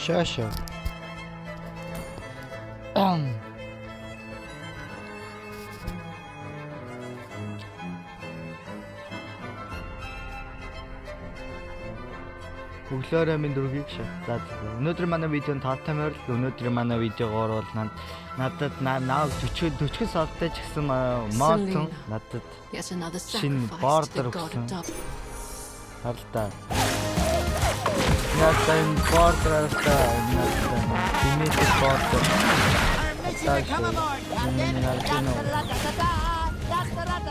Шаша. Өглөөрөө минь дөрвийг шатаад. Өнөөдөр манай видеонд таатай морил. Өнөөдөр манай видеогоор бол надад 40 савтай ч гэсэн модон надад шинэ бордер өгсөн. Харлаа. Надад энэ бордертай димэт бордер.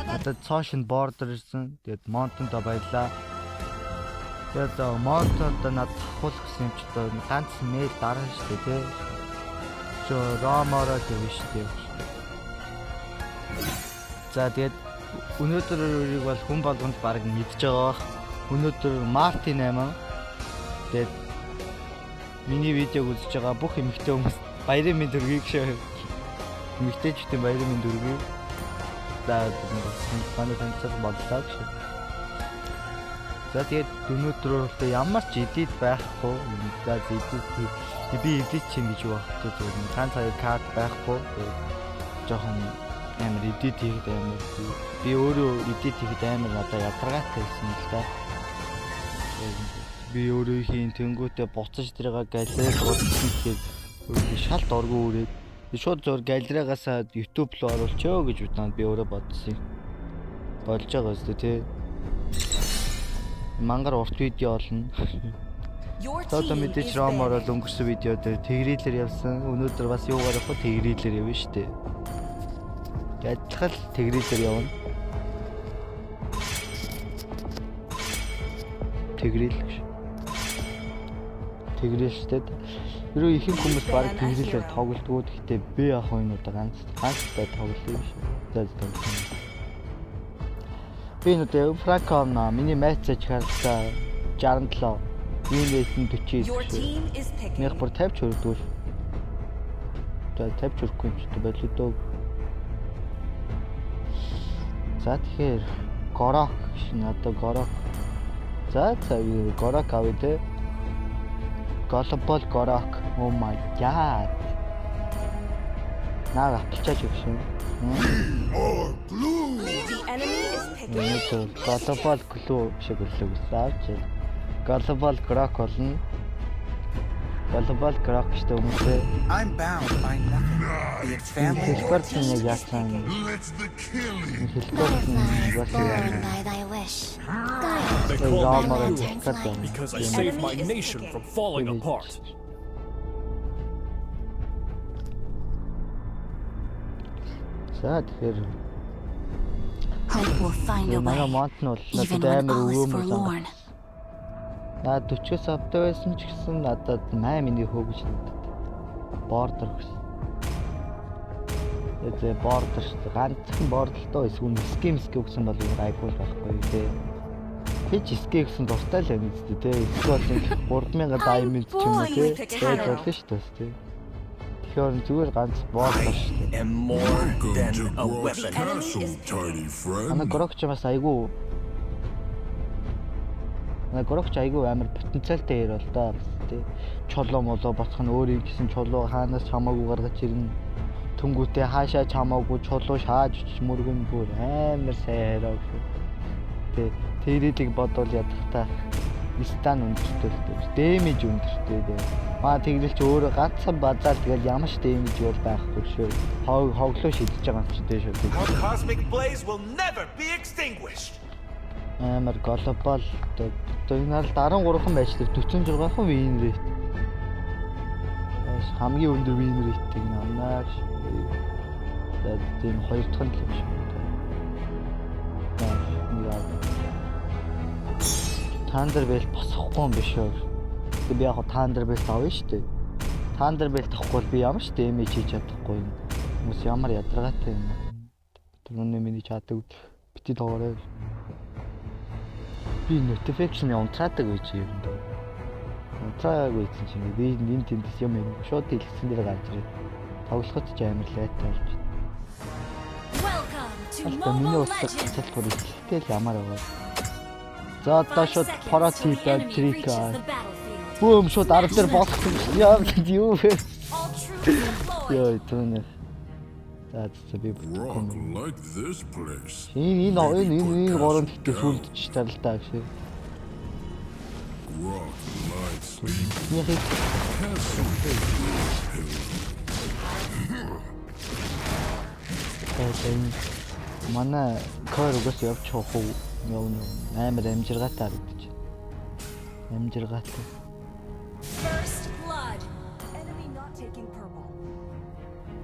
Надад цаашин бордер ирсэн. Тэгээд монтонд баялаа. Тэгээд монтонд надад авах гэсэн юм ч одоо ганц мэйл дараа штэ тий. Ромороо гэвч штэ. За тэгээд өнөөдрийг бол хүн болгонд баг мэдж байгаа бах. Өнөөдөр Мартин 8. Тэгээд миний видеог үзэж байгаа бүх эмэгтэй хүмүүс баярын мэнд төргийг шээ. Эмэгтэйчдийн баярын мэнд төргийг. За манай танилцал боллоо гэж. За тэгээд өнөөдөр ямар ч эдит байхгүй. За би эдит чинь гэж багтаа зүгээр ганц хоёр карт байхгүй. Жохон амар эдит хийхэд амар би өөрөө эдит хийхэд амар надад ядаргаатай байсан л да. Би өөрөө хийн тэнгүүтээ буцаж тэрийг галерей бодсон гэхээр шалт оргоо үрээд шууд зур галерейгаас YouTube руу оруулчихё гэж бодоод би өөрөө бодсон. Болж байгаа үстэй тий. Мангар урт видео олно. Одоо мэдээж ромоор л өнгөрсөн видео дээр тэгрэлэр явсан. Өнөөдөр бас юугаар явах вэ? Тэгрэлэр явна штэ. Адилхан тэгрэлэр явна. Тэгрэл штэ. Юу ихэнх хүмүүс баг тэгрэлээр тоглолтгоо. Гэхдээ би яг энэ удаа ганцтай тоглолт юм шиг. За. Би нүдэ Франкомна миний матч харалтаа 67. Иймээс нь 49. Нэг бүр 50 хүрдгүүл. За 50 хүрхгүй юм ч байлгүй дөө. За тэгэхээр Горок шин одоо Горок. За Горок авъя те. Голбол Горок. Oh my god. Наа апчаач өгсөн. Өнөөдөр Global Glue шиг өрлөг авч. Global Croc болно. Global Croc гэдэг үгтэй. I'm bound by nothing. It's family. Спортны яасан. Because I saved my nation from falling apart. За тэгэхээр Hope will find a way. Even when all is forlorn. Наад 40-с авдаг байсан ч гэсэн надад 8-ны хөөгж надад бордер гэсэн. Тэгээ бордер шүү дээ. Ганцхан бордолтой эсвэл ским гэсэн бол айгүй байхгүй тий. Хич ским гэсэн дуртай л юм зү тий. Эсвэл 3000 diamond ч юм уу тий. Тэгээд болно шүү дээ тий. Тэгэхээр зүгээр ганц бордер шүү дээ. More than a weapon. Ана Горокч бас айгүй Горокч айгүй амар потенциалтай яар бол доо тий. Чолоо молоо боцох нь өөрийн гэсэн чолоо хаанаас хамаагүй гаргаж ирнэ. Түнгүүтээ хаашаа хамаагүй чолоо шааж мөргөн бүр амар сайраа гэх. Тий. Тэрийг бодвол ядахтаа стан өндөртэй. Дэмэж өндөртэй дээ. Маа тэгэлч өөрөө ганцхан базаар тэгэл ямар ч дэмэж юу байхгүй шүү. Хоглоо шидэж байгаа юм чи дээ шүү. Cosmic blaze will never be extinguished. Амар глобал одоо энэ харалт 13хан байж тэр 46хан win rate. Хамгийн өндөр win rate-ийг намнаа. Тэгээд тийм хоёр дахь нь л юм шиг. Thunderbolt босохгүй юм биш үү? Тэгээд би яг Thunderbolt авъя шүү дээ. Thunderbolt авахгүй би ямар ч damage хийж чадахгүй юм. Хүмүүс ямар ядаргаатай юм. Түрүүний миний чаддаг бити доорой. Би notification унтраадаг гэж юм даа. Унтраадаг гэсэн чинь би энэ тэндээс юм юм шууд хэлсэн дээр гарч ирээ. Тоглоход ч амар лайтай болж. Миний усах цалбар ихтэй л ямар байгаа. За одоо шууд парати байл трик. Бөөм шууд ар дээр болсон яа юу вэ? All troops deployed. Яа түүнээ. За би Rock like this place. энэ гурван гэхдээ сүлдэж талтай гэж. Rock like sleep. Яхи манай кόρгос явж хоох уу амар амжиргаатай харагдаж. Амжиргаатай. First blood. Enemy not taking purple.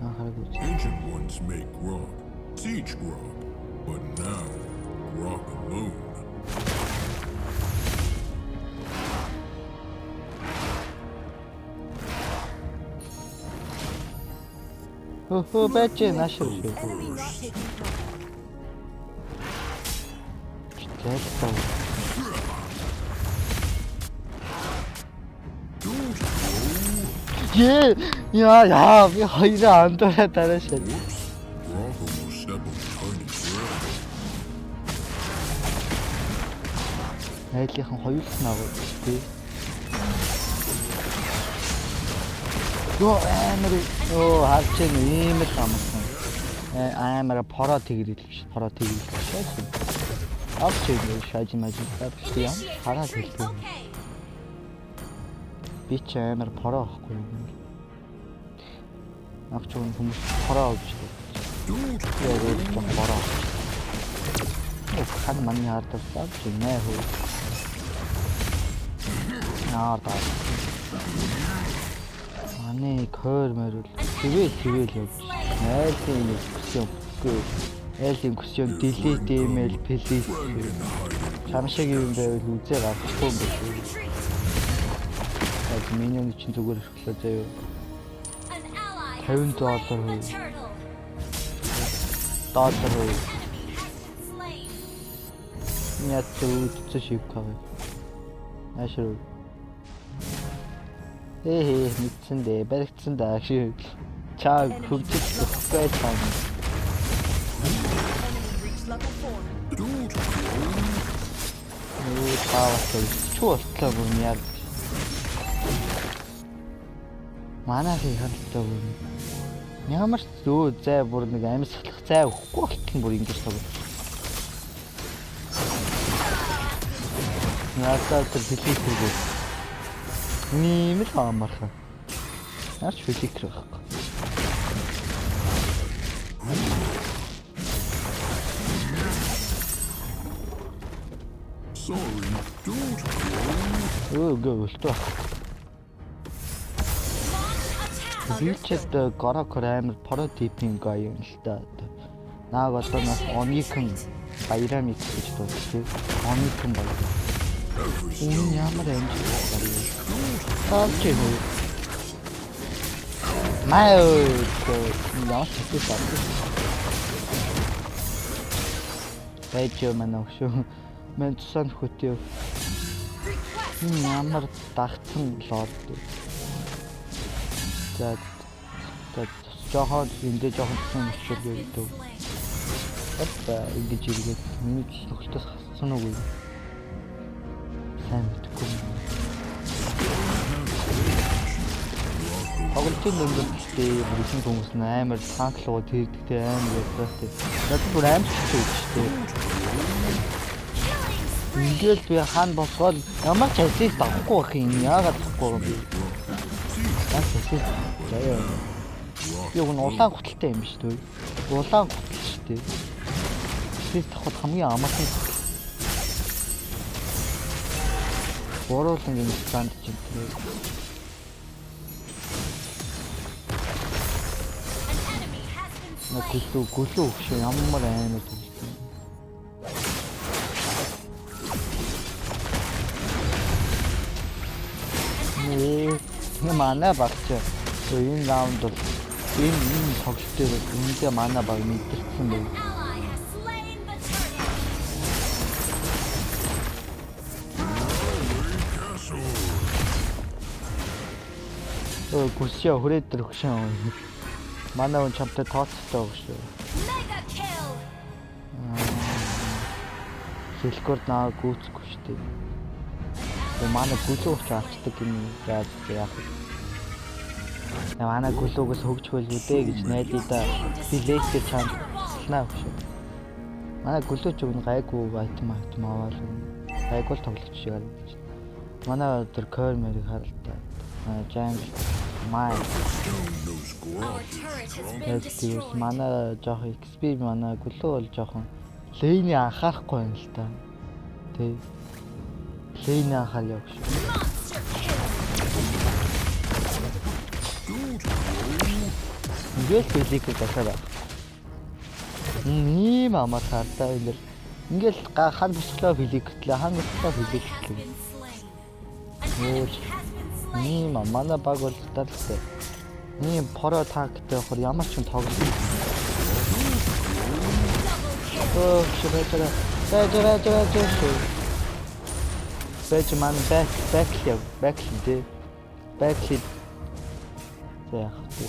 Харагдаж. Ancient ones make grog, siege grog, but now grog alone. Хөө бач нашир. Enemy not taking purple. Тэстэ. Яа би хоёроо андуураа дараашаа. Grog almost stepped on tiny grass. Найдлынхан хоёулснаа тий. Амар харч ийм л амарсан. Амар поро тэгрэл биш. Поро тэгрэл биш. Авч шааж мажиг тавьчихъя. Хараад хэлдэг. Би ч амар поро ахгүй юм. Авч хүмүүс поро авч. Яагаад ч поро. Хан манай хардаж авч нэ хөө. Наад. Аны көр мөрөл тэвэл явж. Айлын дискусsion. Айлын дискусsion delete email please. Чамшиг юм байвал үзээ гарахгүй юм биш. Миний чинь зүгээр өглөө заяа. $50 хөө. $1 хөө. Яд үтцээ шивкав. Ашиг. Мэдсэн дээ, баригдсан даа шиг. Чаа хөвчөж өгөхгүй таа. Чуултлаа бүр яа. Манайхын хандлагатай бүр. Ямар ч зөө зай бүр нэг амьсгалах зай өгөхгүй болтол бүр ингэж тоглож. Яатаа тэр филик хийгээ. Ийм л амархан. Арч филик байхгүй. Sorry, don't Өлтөө. Вичэд горокор амар прототипинг аян л та. Нааг одоо нас оникэн баярамик гэж дууддаг. Оникэн бол. Энэ ямар амжилттай. Таач юм. Маа яах вэ? Бэжо манагш. Мен тусан хөтөө. Энэ ямар дагцсан лоод. За жоохон эндээ жоохон тусан өчөлөө дөө. Одоо ингэж иргээд миний нөхөлтөөс хассан уу? Сайн мэдгүй. Тоглолтын өнгөтэй бүрсэн хүмүүс амар танклуу тэрдэгтэй амар ядраатай. Яг бүр амар хэцүү шүү дээ. Ингээл би хаан босгоод ямар ч асист авахгүй байх юм яагаад авахгүй юм бэ? Заяа. Яг нь улаан гуталтай юм шүү дээ. Улаан гутал шүү дээ. Асист авах хамгийн амархан. Боруулан юм станд чинь. Гүлүү өгш ямар амар төгссөн. Манай багч энэ раунд бол энэ тоглолт дээр үнэндээ манай баг мэдэрсэн байв. Гүсээ хүрээд өгшөн. Манай хүн чамтай тооцтой өгшөө. Хэлэхгүй наа гүцэхгүй шүү дээ. Манай гүлүүч авчдаг юм яаж яах вэ? Манай гүлүүгээс хөгж хөлгүй дээ гэж найдаа да. Би лейстер чанд наа гэж. Манай гүлүүч өгн гайгүй айтем аваад гайгүй тоглож шиг харагдаж. Манай өдөр кормерийг харалтаа. Jungle май. Тэгээс манай жоох XP манай гүлүү бол жоохон лейний анхаарахгүй юм л та. Тэ. Лейний анхаар явах шүү. Ингээл физик gasаа. Ийм амар хартаа ингээл ингээл хан босглоо физиклээ хан босглоо физиклээ. Ийм манай баг бол талтай. Ийм поро такттай хор ямар ч юм тоглосон. Оо шивэчээ. Бэж ман бэклид. Яах вэ?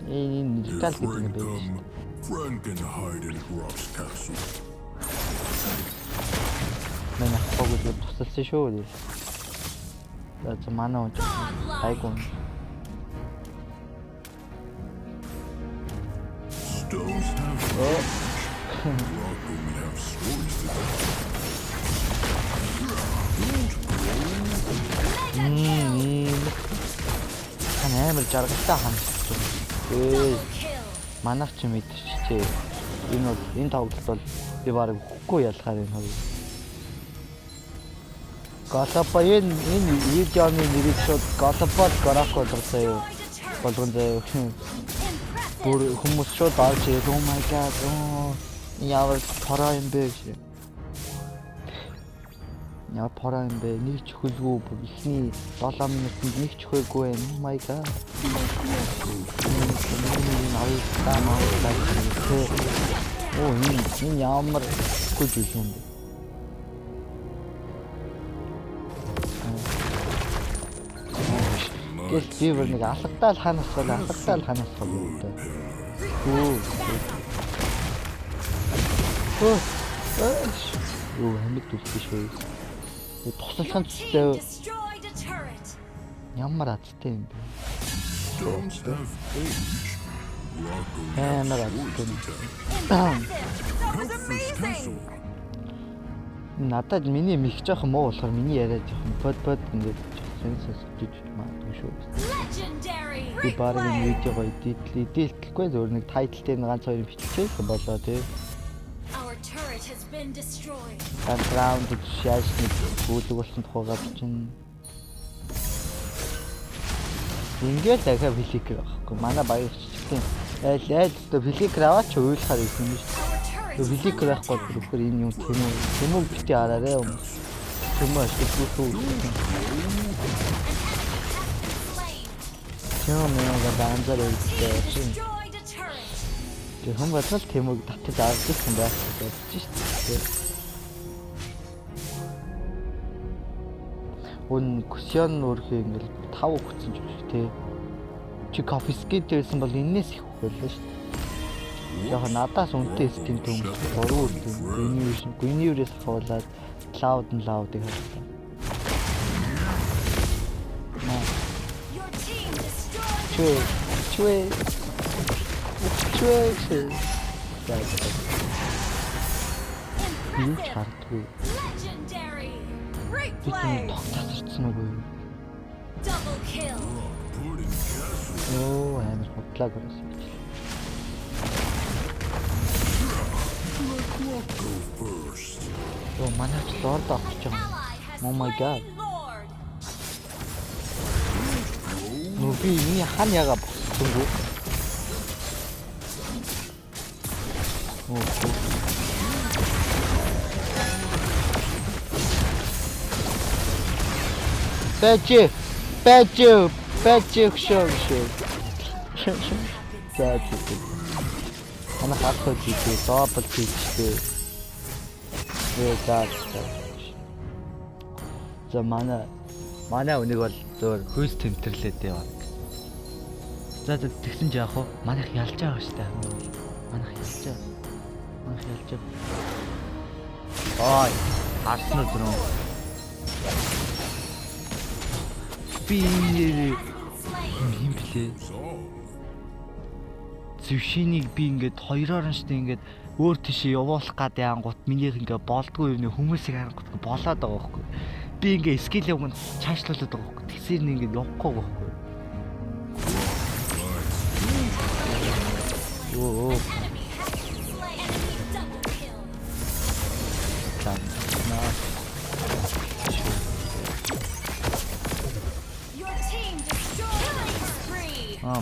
Энэ тал гэдэг юм байна. Friend can hide in Grob's castle. Манай хогод тусалсан шүү дээ. За манай уу хайгон. Stones have Grog only have stories to tell. Амар жаргалтай хамсдаг. Манайх ч мэдчихжээ. Энэ бол энэ тоглолт бол би барыг хөхгүй ялахаар энэ хоёр. Галапа энэ видеоны нэрийг шууд Галапад гарах болгосон юм. Болгон заяа. Бүр хүмүүс шууд орж ирээ. Oh my god. Яавал параа юм бэ гэж. Яа параа юм бэ? Нэг ч хөлгүй бүр ихний 7 минутанд нэг ч хөөгүй байх. Oh my god. Оо энэ ямар гүж юм бэ? Гэс бивэр нэг алгатаал ханаас бол юм даа. Оо хамиг түлхэж шүү. Тусалсан цэцтэй ямар азтай юм бэ? Stones have age. Амар азтай. Надад миний мих жоохон муу болохоор миний яриа жоохон под ингээд сенсэс гэж магадгүй шүү. Би баг энэ видеого эдитлэхгүй зөв нэг тайтлтэй ганц хоёр биччихсэн болоо тий. Background шааш нэг бүлэг болсон тухайгаар чинь ингээд дахиад фликер байхгүй манай баяр чичтэй айл өстө фликер аваач уйлахаар ирсэн юм шүү. Фликер байхгүй болохоор энэ юм тэмүү бити араарэ юм. Тэмүү ашиглахгүй. Чам нэг даанзаар үүсээ чинь. Тэр хүн батал тэмүүг татаж авдаг юм байх гэж шүү. Өн кусян өөрхий ингээл 5 хүчсэн ч биш тий. Чи confiscate гэсэн бол энэс их хөлөө шүү. Яг надаас үнэтэй скин төм 3 үр гүнийвэрээс хавуулаад лаудыг харсан. Чуэ. Юу чардгүй. Play. Тасарцсан уу? Double kill. Оо, амар хутлаа гөрөөс. Go first. Оо, манайч лорд авч байгаа. Oh my god. Нүби миний хан яга болсон гоо. Оо. Бэчээ шоо. За тийм. Ана хатхой хийгээ, доопл хийчихээ. За манай үнийг бол зөөр хөөс тэмтэрлээ дээ баг. За тэгсэн ч яах вэ? Манайх ялж байгаа шүү дээ. Манайх ялж байгаа. Ой, харсан уу? Би энэ юм блэ. Зөвшинийг би ингээд хоёроор нь штэ ингээд өөр тийшээ явуулах гэдэг ангууд минийх ингээд болдгүй юм хүмүүсийг харангуут болоод байгаа байхгүй. Би ингээд скил явганд чаашлуулад байгаа байхгүй. Тэгсээр нь ингээд явахгүй байхгүй. Оо.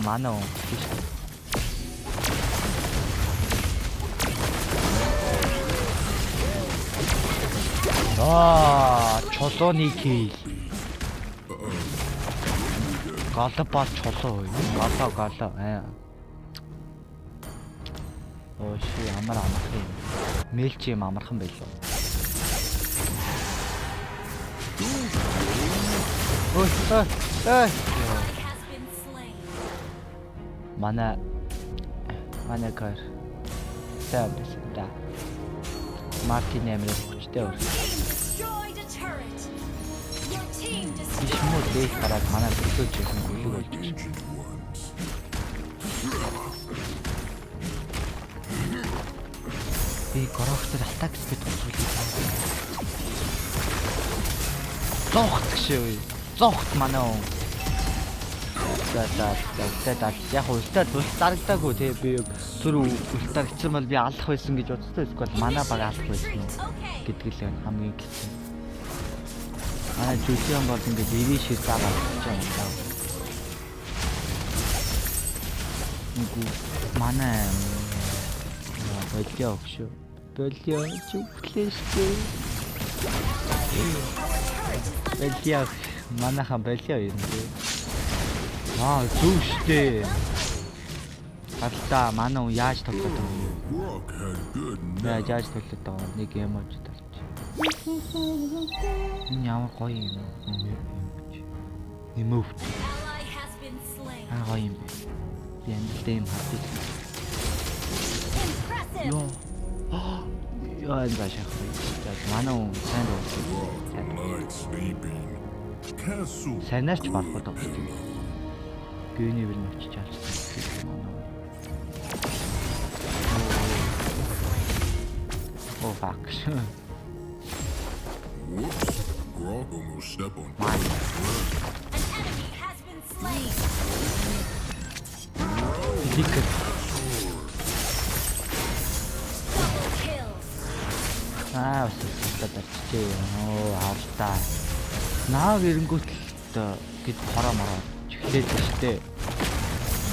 Mana on. Чолооны кей. Галбал чолоо. Гала. Оо ши амар амарх юм. Мэлч юм амархан байлоо. Ой. Манай кар. Тэвэс да. Мартин эмрэ хүчтэй өөр. Ишмүүд дээх хараад манай төлөөж юм гүлэг болж байна. Би горохтор атак спид тусруулъя. Зогт гэшээ. Зогт манай он. За яг үлдээд дарагдаагүй тий би түр үлдэрсэн бол би алах байсан гэж бодсон эсвэл манай баг алах байсан гэдгийг л хамгийн хэцүү. Манай жүжигэн бол ингээд ивэ шиг заагаад болж байгаа юм. Нэгү манай болио шүү. Болио чүплэштэй. Болио манайхан болио юм дээ. Зүг штэ. Хатта манай уу яаж тоглоод байгаа юм. Яаж тоглоод байгаа нэг юм уу талч. Энэ ямар гоё юм. Эмөвт. Гоё юм. Яндэм хатдаг. Яа энэ башаа. Манай уу сайн дуу. Санаач барах гэдэг. Гүний бил нүчиж авсан. Oh fuck. Whoops. Grog almost stepped on An enemy has been slain. Дикэт. Өсөлтөд. Австаа. Наа гэрэнгүүт гэд хороо мороо. Чихлээд штэ.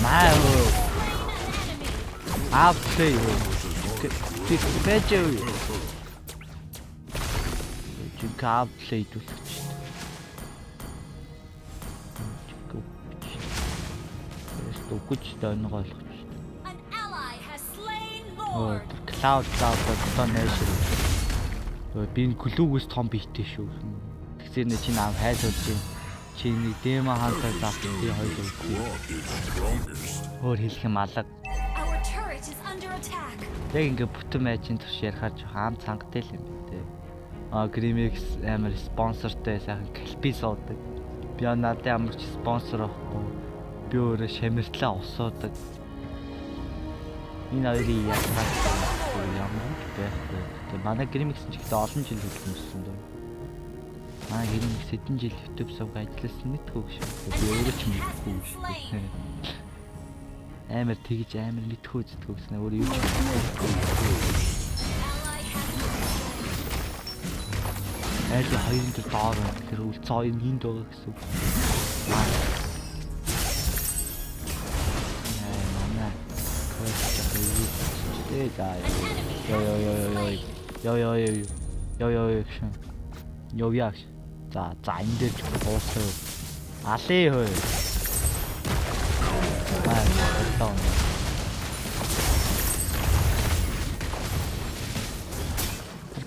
Маа юу. Автлээ юу. Тэжээ. Чихавтлээ дүүлчих. Үгүйчтэй нэг ойлгоч. Cloud одоо нээшэр. Би энэ клүгээс том бийтэй шүү. Тэгсээр нэ чи наав хайс болж чинь. Чи нэг демо хаалтаа заах би хоёул үгүй. Өөр хэлэх юм алга. Яг ингээ бүтэн майжийн турш ярихаар жоох цангатай л юм бэ. Grimix амар спонсортой сайхан калпи суудаг. Би надад ямар ч спонсор авахгүй. Би өөрөө шамиртлаа усуудаг. Энэ хоёрын яагаад ямар байхгүй. Тэгээ манай Grimix ч ихтэй олон жил хөдөлмөрсөн дөө. Манай Grimix хэдэн жил YouTube сувг ажилласан мэдгүй шүү. Би өөрөө ч мэдгүй шүү. Амар тэгж амар мэдгүй зүтгөө гэсэн өөрөө юу ч мэдгүй. Айл хоёрын дээр доор тэр үлцэн хоёр нэнд байгаа гэсэн үг. Ёяаш. За энэ дээр дуусах. Алей хөө. Таа.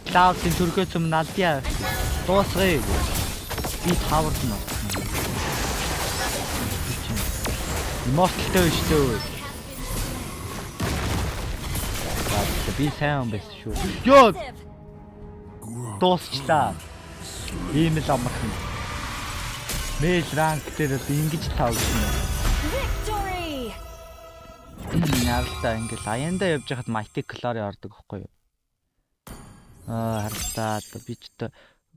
Cloud-ийн түргөөс өмнө алдъя. Дуусгая. Би тавард нь. Мосттой шүү. Би сайн байсан шүү. Ёо. Дуусчлаа. Ийм л амархан. Мэйл ранк дээр одоо ингэж тавьсан. Victory! Яралтай ингээл аяндаа явж хахад Mighty Glory ордог байхгүй юу? Харалтаа одоо би ч одоо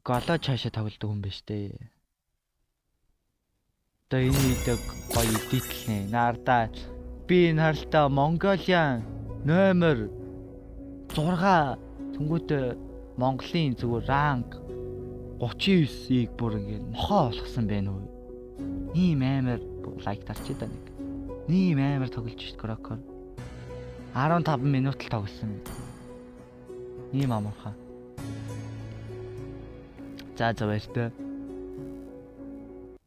голоо цаашаа тоглодог хүн биш дээ. Одоо энэ видеог гоё эдитлнэ. Наардаа би энэ харалтаа Mongolian номер 6 тэнгуүтэ Монголын зүгээр ранг 39-ийг бүр ингээд мохоо болгосон байна уу? Ийм амар лайк тарчид та нэг. Ийм амар тоглож шít Крокор. 15 минут л тоглосон. Ийм амархан. За баяртай.